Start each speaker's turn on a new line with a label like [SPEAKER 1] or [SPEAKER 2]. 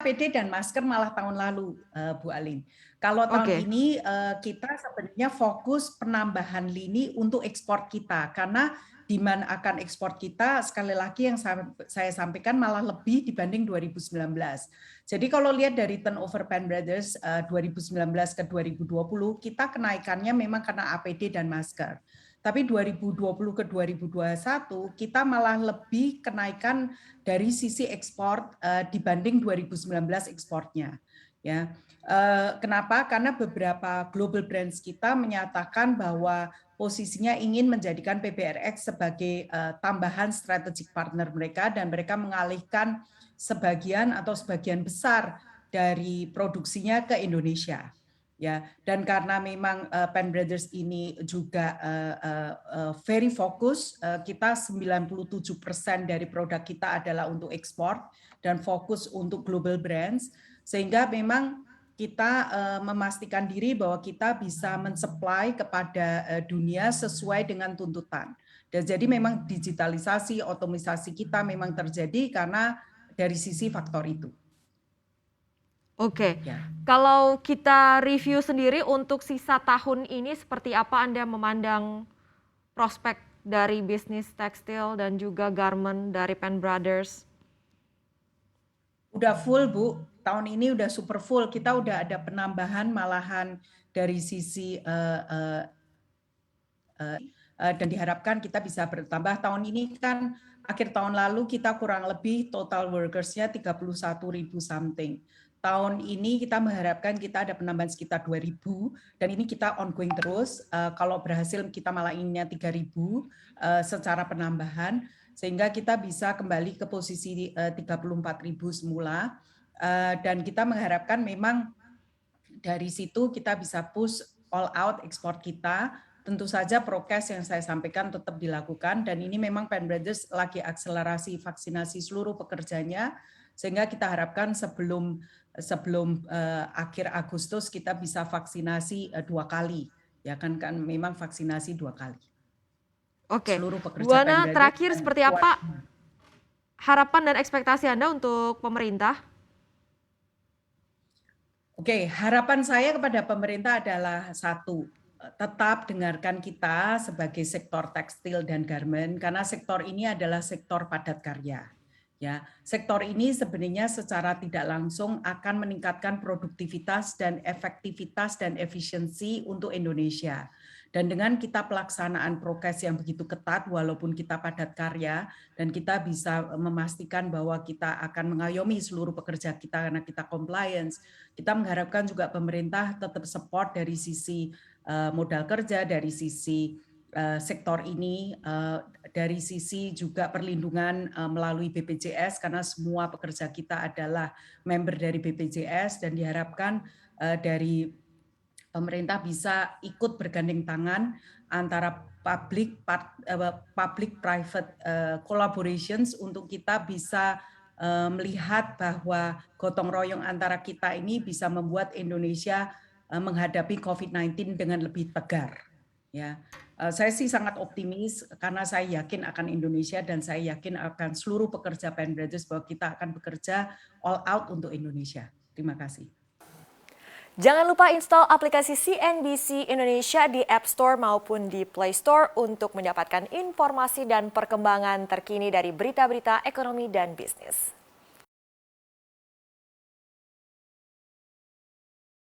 [SPEAKER 1] APD dan masker malah tahun lalu, Bu Alin. Kalau tahun
[SPEAKER 2] Oke.
[SPEAKER 1] ini kita sebenarnya fokus penambahan lini untuk ekspor kita, karena demand akan ekspor kita sekali lagi yang saya sampaikan malah lebih dibanding 2019. Jadi kalau lihat dari turnover Penn Brothers 2019 ke 2020, kita kenaikannya memang karena APD dan masker. Tapi 2020 ke 2021 kita malah lebih kenaikan dari sisi ekspor dibanding 2019 ekspornya. Ya, kenapa? Karena beberapa global brands kita menyatakan bahwa posisinya ingin menjadikan PBRX sebagai tambahan strategic partner mereka dan mereka mengalihkan sebagian atau sebagian besar dari produksinya ke Indonesia. Ya, dan karena memang Penn Brothers ini juga very fokus, kita 97% dari produk kita adalah untuk ekspor dan fokus untuk global brands, sehingga memang kita memastikan diri bahwa kita bisa mensupply kepada dunia sesuai dengan tuntutan. Dan jadi memang digitalisasi, otomisasi kita memang terjadi karena dari sisi faktor itu.
[SPEAKER 2] Oke,
[SPEAKER 1] Ya.
[SPEAKER 2] kalau kita review sendiri untuk sisa tahun ini seperti apa Anda memandang prospek dari bisnis tekstil dan juga garment dari Penn Brothers?
[SPEAKER 1] Udah full, Bu. Tahun ini udah super full. Kita udah ada penambahan malahan dari sisi dan diharapkan kita bisa bertambah. Tahun ini kan akhir tahun lalu kita kurang lebih total workers-nya 31.000 something. Tahun ini kita mengharapkan kita ada penambahan sekitar 2.000 dan ini kita ongoing terus. Kalau berhasil kita malah inginnya 3.000 secara penambahan sehingga kita bisa kembali ke posisi 34.000 semula. Dan kita mengharapkan memang dari situ kita bisa push all out ekspor kita. Tentu saja prokes yang saya sampaikan tetap dilakukan dan ini memang Penn Brothers lagi akselerasi vaksinasi seluruh pekerjanya sehingga kita harapkan sebelum akhir Agustus kita bisa vaksinasi 2 kali. Ya kan memang vaksinasi 2 kali.
[SPEAKER 2] Oke,
[SPEAKER 1] Seluruh
[SPEAKER 2] Bu
[SPEAKER 1] pekerja Penn
[SPEAKER 2] Ana
[SPEAKER 1] Brothers
[SPEAKER 2] terakhir
[SPEAKER 1] dan
[SPEAKER 2] seperti apa harapan dan ekspektasi Anda untuk pemerintah?
[SPEAKER 1] Oke, harapan saya kepada pemerintah adalah satu, tetap dengarkan kita sebagai sektor tekstil dan garment karena sektor ini adalah sektor padat karya. Ya, sektor ini sebenarnya secara tidak langsung akan meningkatkan produktivitas dan efektivitas dan efisiensi untuk Indonesia. Dan dengan kita pelaksanaan prokes yang begitu ketat, walaupun kita padat karya, dan kita bisa memastikan bahwa kita akan mengayomi seluruh pekerja kita karena kita compliance, kita mengharapkan juga pemerintah tetap support dari sisi modal kerja, dari sisi sektor ini, dari sisi juga perlindungan melalui BPJS karena semua pekerja kita adalah member dari BPJS dan diharapkan dari pemerintah bisa ikut bergandeng tangan antara public private collaborations untuk kita bisa melihat bahwa gotong royong antara kita ini bisa membuat Indonesia menghadapi COVID-19 dengan lebih tegar. Ya, saya sih sangat optimis karena saya yakin akan Indonesia dan saya yakin akan seluruh pekerja Penn Brothers bahwa kita akan bekerja all out untuk Indonesia. Terima kasih.
[SPEAKER 3] Jangan lupa install aplikasi CNBC Indonesia di App Store maupun di Play Store untuk mendapatkan informasi dan perkembangan terkini dari berita-berita ekonomi dan bisnis.